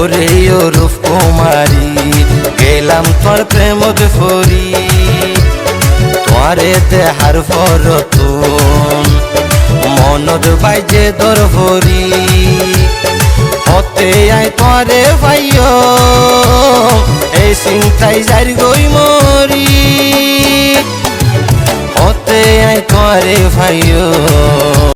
ওরে ও রূপ কুমারী গেলাম তোর প্রেমত ফরি তোরে দেহার ফরতুন মনত বাইজে দর ভরি হতে আই তোরে ভাইও এই চিন্তাই যাই গই মরি হতে আই তোরে ভাইও।